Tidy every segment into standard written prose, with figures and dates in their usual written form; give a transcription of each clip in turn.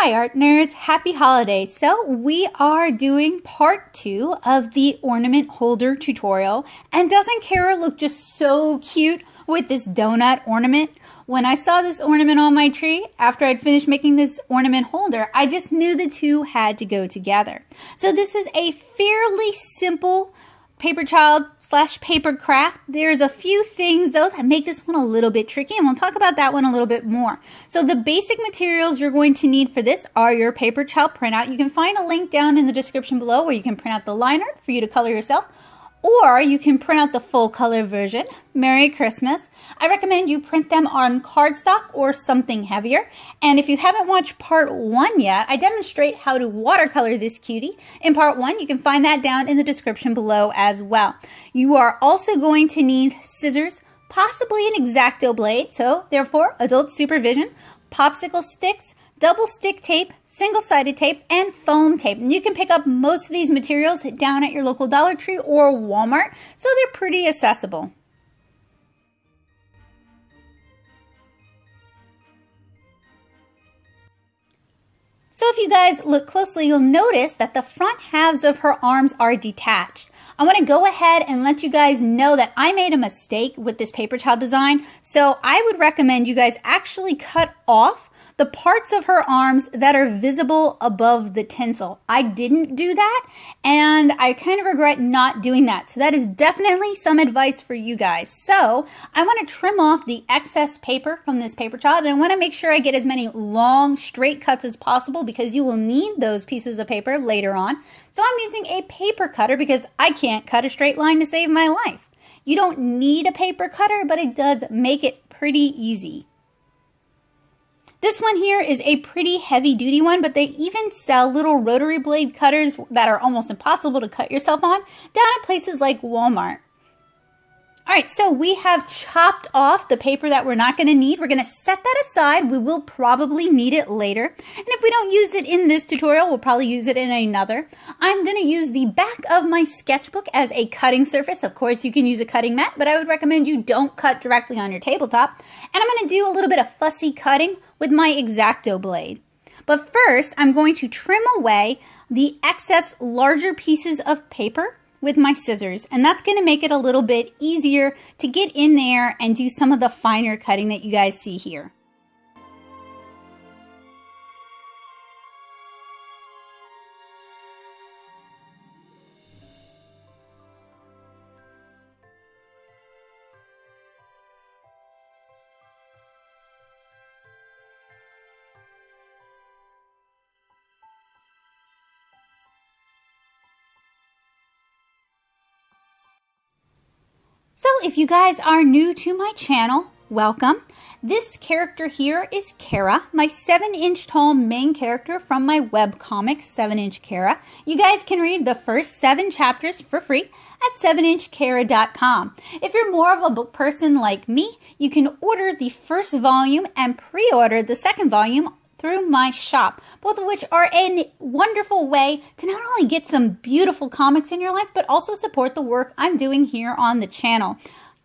Hi art nerds, happy holidays. So we are doing part 2 of the ornament holder tutorial, and doesn't Kara look just so cute with this donut ornament? When I saw this ornament on my tree, after I'd finished making this ornament holder, I just knew the two had to go together. So this is a fairly simple Paperchild / Papercraft. There's a few things though that make this one a little bit tricky, and we'll talk about that one a little bit more. So the basic materials you're going to need for this are your Paperchild printout. You can find a link down in the description below where you can print out the liner for you to color yourself, or you can print out the full color version. Merry Christmas. I recommend you print them on cardstock or something heavier. And if you haven't watched part 1 yet, I demonstrate how to watercolor this cutie in part 1. You can find that down in the description below as well. You are also going to need scissors, possibly an XActo Blade, so therefore adult supervision, Popsicle Sticks, double stick tape, single-sided tape, and foam tape. And you can pick up most of these materials down at your local Dollar Tree or Walmart, so they're pretty accessible. So if you guys look closely, you'll notice that the front halves of her arms are detached. I want to go ahead and let you guys know that I made a mistake with this Paperchild design, so I would recommend you guys actually cut off the parts of her arms that are visible above the tinsel. I didn't do that, and I kind of regret not doing that. So that is definitely some advice for you guys. So I want to trim off the excess paper from this Paperchild, and I want to make sure I get as many long, straight cuts as possible because you will need those pieces of paper later on. So I'm using a paper cutter because I can't cut a straight line to save my life. You don't need a paper cutter, but it does make it pretty easy. This one here is a pretty heavy duty one, but they even sell little rotary blade cutters that are almost impossible to cut yourself on down at places like Walmart. Alright, so we have chopped off the paper that we're not going to need. We're going to set that aside. We will probably need it later. And if we don't use it in this tutorial, we'll probably use it in another. I'm going to use the back of my sketchbook as a cutting surface. Of course, you can use a cutting mat, but I would recommend you don't cut directly on your tabletop. And I'm going to do a little bit of fussy cutting with my XActo Blade. But first, I'm going to trim away the excess larger pieces of paper with my scissors, and that's going to make it a little bit easier to get in there and do some of the finer cutting that you guys see here. So if you guys are new to my channel, welcome. This character here is Kara, my 7-inch tall main character from my webcomic, 7-inch Kara. You guys can read the first 7 chapters for free at 7inchkara.com. If you're more of a book person like me, you can order the first volume and pre-order the second volume through my shop, both of which are a wonderful way to not only get some beautiful comics in your life, but also support the work I'm doing here on the channel.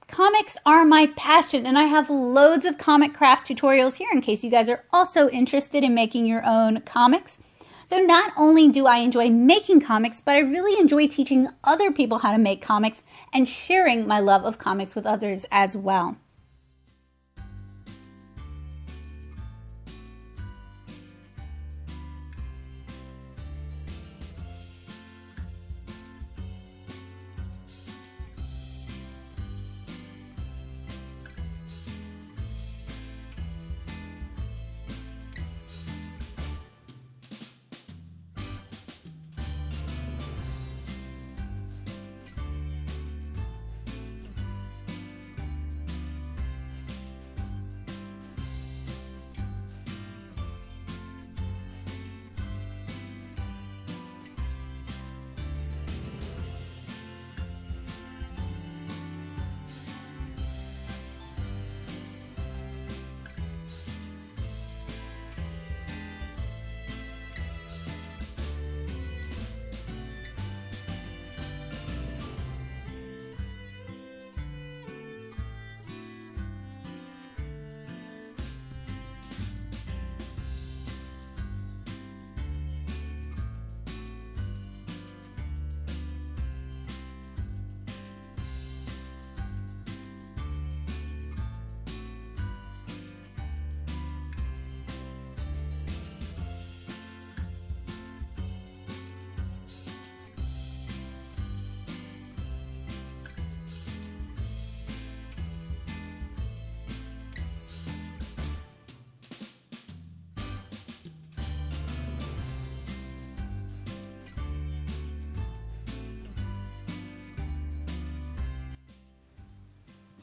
Comics are my passion, and I have loads of comic craft tutorials here in case you guys are also interested in making your own comics. So not only do I enjoy making comics, but I really enjoy teaching other people how to make comics and sharing my love of comics with others as well.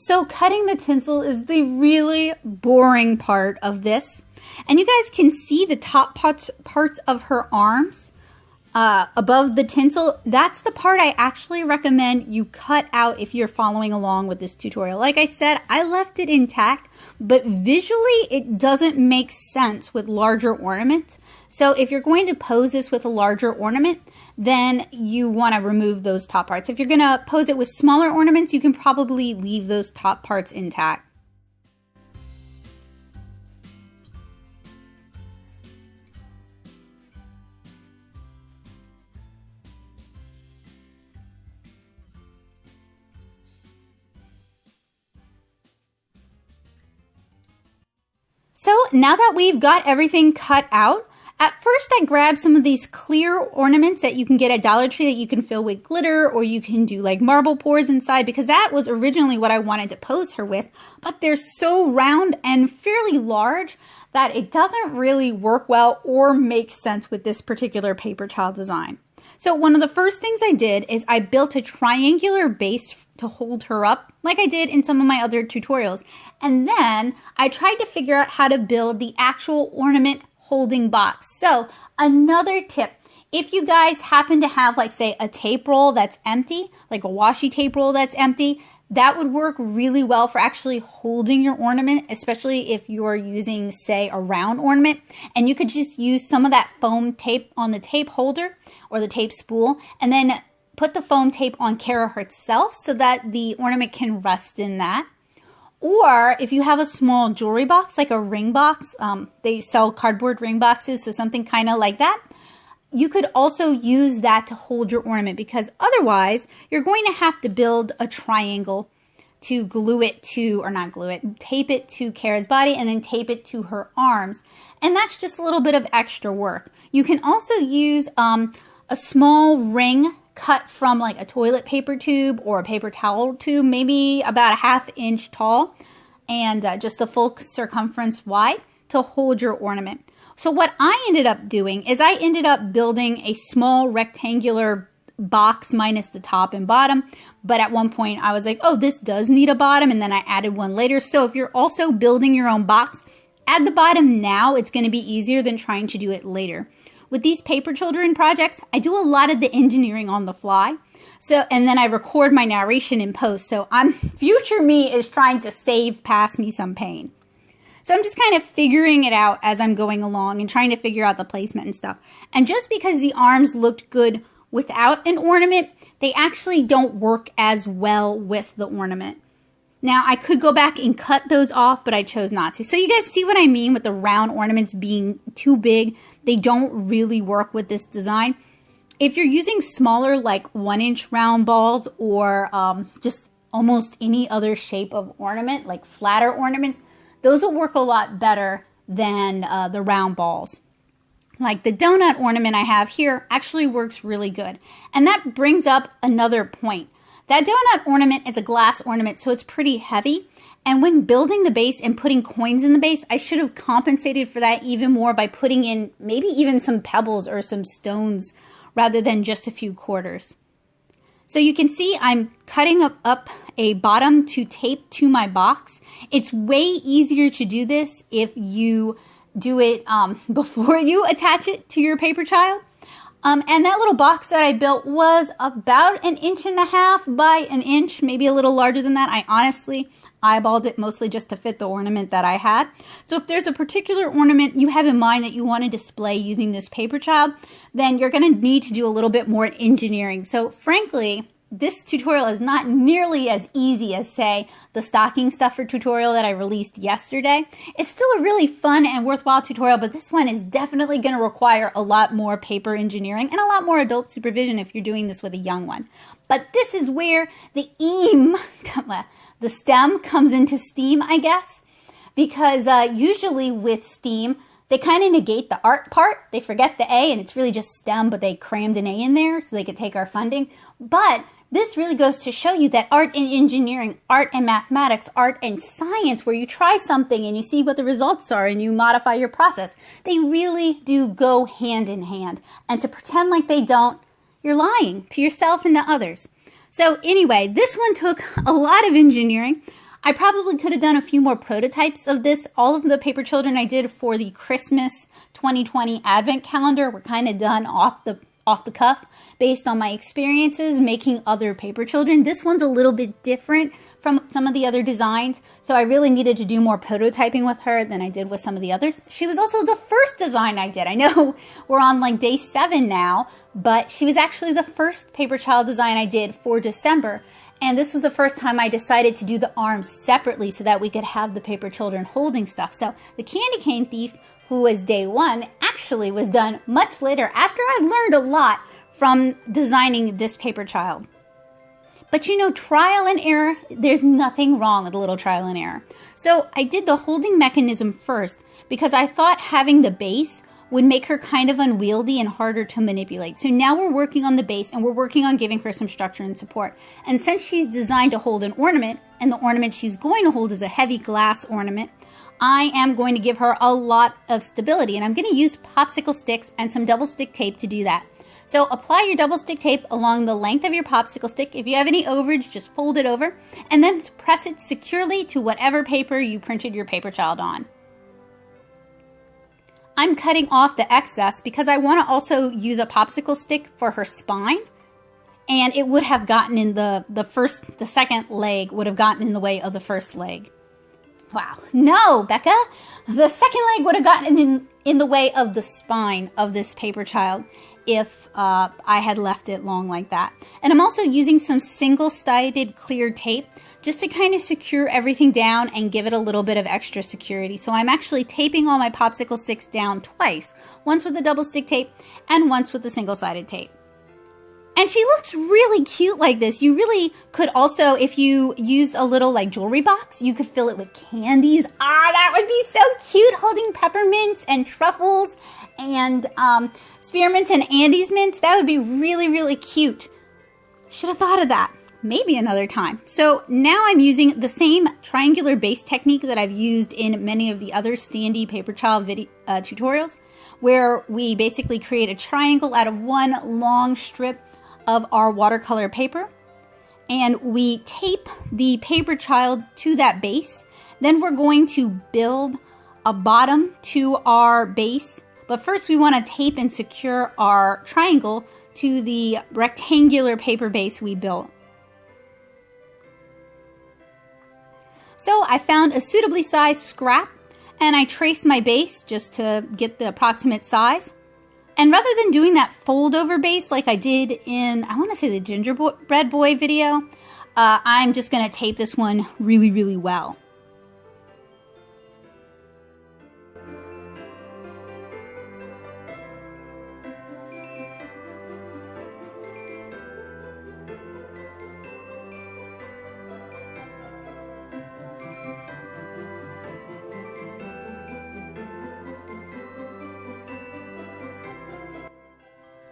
So cutting the tinsel is the really boring part of this. And you guys can see the top parts of her arms above the tinsel. That's the part I actually recommend you cut out if you're following along with this tutorial. Like I said, I left it intact, but visually it doesn't make sense with larger ornaments. So if you're going to pose this with a larger ornament, then you want to remove those top parts. If you're going to pose it with smaller ornaments, you can probably leave those top parts intact. So now that we've got everything cut out, at first I grabbed some of these clear ornaments that you can get at Dollar Tree that you can fill with glitter, or you can do like marble pours inside, because that was originally what I wanted to pose her with, but they're so round and fairly large that it doesn't really work well or make sense with this particular Paperchild design. So one of the first things I did is I built a triangular base to hold her up, like I did in some of my other tutorials. And then I tried to figure out how to build the actual ornament holding box. So another tip, if you guys happen to have, like, say, a tape roll that's empty, like a washi tape roll that's empty, that would work really well for actually holding your ornament, especially if you're using, say, a round ornament. And you could just use some of that foam tape on the tape holder or the tape spool, and then put the foam tape on Kara herself so that the ornament can rest in that. Or if you have a small jewelry box, like a ring box, they sell cardboard ring boxes, so something kind of like that. You could also use that to hold your ornament, because otherwise you're going to have to build a triangle to glue it to, or not glue it, tape it to Kara's body and then tape it to her arms. And that's just a little bit of extra work. You can also use a small ring cut from like a toilet paper tube or a paper towel tube, maybe about a ½ inch tall and just the full circumference wide, to hold your ornament. So what I ended up doing is I ended up building a small rectangular box minus the top and bottom. But at one point I was like, oh, this does need a bottom, and then I added one later. So if you're also building your own box, add the bottom now. It's going to be easier than trying to do it later. With these Paper Children projects, I do a lot of the engineering on the fly. So, and then I record my narration in post. So future me is trying to save past me some pain. So I'm just kind of figuring it out as I'm going along and trying to figure out the placement and stuff. And just because the arms looked good without an ornament, they actually don't work as well with the ornament. Now, I could go back and cut those off, but I chose not to. So you guys see what I mean with the round ornaments being too big? They don't really work with this design. If you're using smaller, like 1-inch round balls, or just almost any other shape of ornament, like flatter ornaments, those will work a lot better than the round balls. Like the donut ornament I have here actually works really good. And that brings up another point. That donut ornament is a glass ornament, so it's pretty heavy. And when building the base and putting coins in the base, I should have compensated for that even more by putting in maybe even some pebbles or some stones rather than just a few quarters. So you can see I'm cutting up a bottom to tape to my box. It's way easier to do this if you do it before you attach it to your Paperchild. And that little box that I built was about 1.5 inches by 1 inch, maybe a little larger than that. I honestly eyeballed it mostly just to fit the ornament that I had. So if there's a particular ornament you have in mind that you want to display using this Paperchild, then you're going to need to do a little bit more engineering. So frankly, this tutorial is not nearly as easy as, say, the stocking stuffer tutorial that I released yesterday. It's still a really fun and worthwhile tutorial, but this one is definitely going to require a lot more paper engineering and a lot more adult supervision if you're doing this with a young one. But this is where the the STEM comes into steam, I guess, because usually with STEAM, they kind of negate the art part. They forget the A, and it's really just STEM, but they crammed an A in there so they could take our funding. But this really goes to show you that art and engineering, art and mathematics, art and science, where you try something and you see what the results are and you modify your process, they really do go hand in hand. And to pretend like they don't, you're lying to yourself and to others. So anyway, this one took a lot of engineering. I probably could have done a few more prototypes of this. All of the paper children I did for the Christmas 2020 Advent calendar were kind of done off the cuff based on my experiences making other paper children. This one's a little bit different from some of the other designs, so I really needed to do more prototyping with her than I did with some of the others. She was also the first design I did. I know we're on like day 7 now, but she was actually the first Paperchild design I did for December. And this was the first time I decided to do the arms separately so that we could have the paper children holding stuff. So the Candy Cane Thief, who was day 1, actually was done much later after I learned a lot from designing this Paperchild. But you know, trial and error, there's nothing wrong with a little trial and error. So I did the holding mechanism first because I thought having the base would make her kind of unwieldy and harder to manipulate. So now we're working on the base and we're working on giving her some structure and support. And since she's designed to hold an ornament, and the ornament she's going to hold is a heavy glass ornament, I am going to give her a lot of stability. And I'm going to use popsicle sticks and some double stick tape to do that. So apply your double stick tape along the length of your popsicle stick. If you have any overage, just fold it over and then press it securely to whatever paper you printed your Paperchild on. I'm cutting off the excess because I want to also use a popsicle stick for her spine, and it would have gotten in the second leg would have gotten in the way of the first leg. Wow, no, Becca, the second leg would have gotten in the way of the spine of this Paperchild if I had left it long like that. And I'm also using some single-sided clear tape just to kind of secure everything down and give it a little bit of extra security. So I'm actually taping all my popsicle sticks down twice, once with the double stick tape and once with the single-sided tape. And she looks really cute like this. You really could also, if you used a little like jewelry box, you could fill it with candies. Ah, that would be so cute, holding peppermints and truffles and spearmints and Andes mints. That would be really, really cute. Should have thought of that. Maybe another time. So now I'm using the same triangular base technique that I've used in many of the other standee Paperchild video tutorials, where we basically create a triangle out of one long strip of our watercolor paper, and we tape the Paperchild to that base. Then we're going to build a bottom to our base, but first we want to tape and secure our triangle to the rectangular paper base we built. So I found a suitably sized scrap and I traced my base just to get the approximate size. And rather than doing that fold over base like I did in, I want to say the Gingerbread Boy video, I'm just going to tape this one really, really well.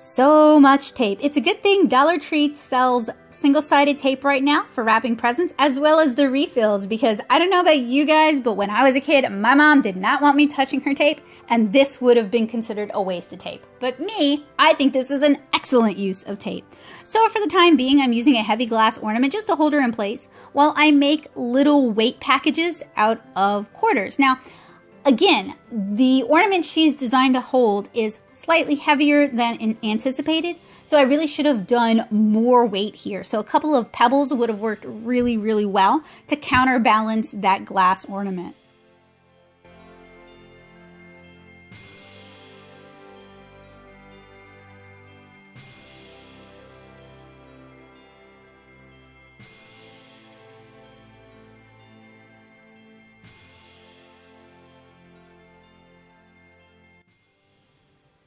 So much tape. It's a good thing Dollar Tree sells single-sided tape right now for wrapping presents, as well as the refills, because I don't know about you guys, but when I was a kid, my mom did not want me touching her tape, and this would have been considered a waste of tape. But me, I think this is an excellent use of tape. So for the time being, I'm using a heavy glass ornament just to hold her in place, while I make little weight packages out of quarters. Now, again, the ornament she's designed to hold is slightly heavier than anticipated, so I really should have done more weight here. So a couple of pebbles would have worked really, really well to counterbalance that glass ornament.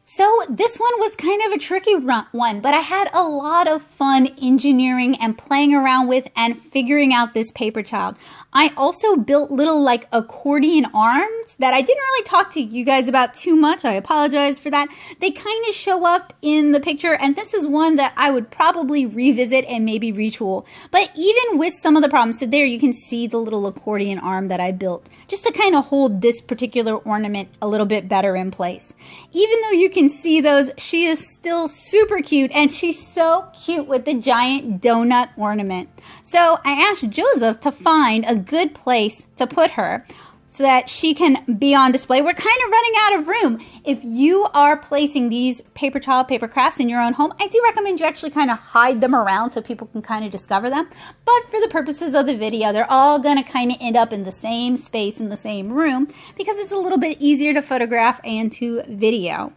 So this one was kind of a tricky one, but I had a lot of fun engineering and playing around with and figuring out this Paperchild. I also built little like accordion arms that I didn't really talk to you guys about too much. I apologize for that. They kind of show up in the picture, and this is one that I would probably revisit and maybe retool. But even with some of the problems, so there you can see the little accordion arm that I built just to kind of hold this particular ornament a little bit better in place. Even though you can see those, she is still super cute, and she's so cute with the giant donut ornament. So I asked Joseph to find a good place to put her so that she can be on display. We're kind of running out of room. If you are placing these Paperchild Papercrafts in your own home, I do recommend you actually kind of hide them around so people can kind of discover them. But for the purposes of the video, they're all gonna kind of end up in the same space in the same room because it's a little bit easier to photograph and to video.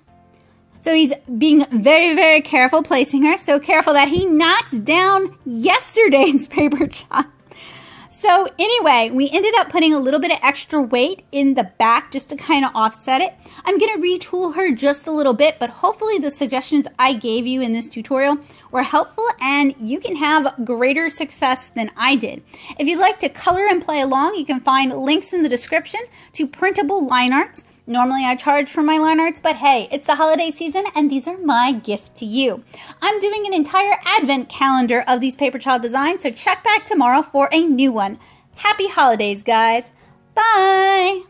So he's being very, very careful placing her. So careful that he knocks down yesterday's Paperchild. So anyway, we ended up putting a little bit of extra weight in the back just to kind of offset it. I'm going to retool her just a little bit, but hopefully the suggestions I gave you in this tutorial were helpful and you can have greater success than I did. If you'd like to color and play along, you can find links in the description to printable line arts. Normally I charge for my line arts, but hey, it's the holiday season and these are my gift to you. I'm doing an entire advent calendar of these Paperchild designs, so check back tomorrow for a new one. Happy holidays, guys. Bye!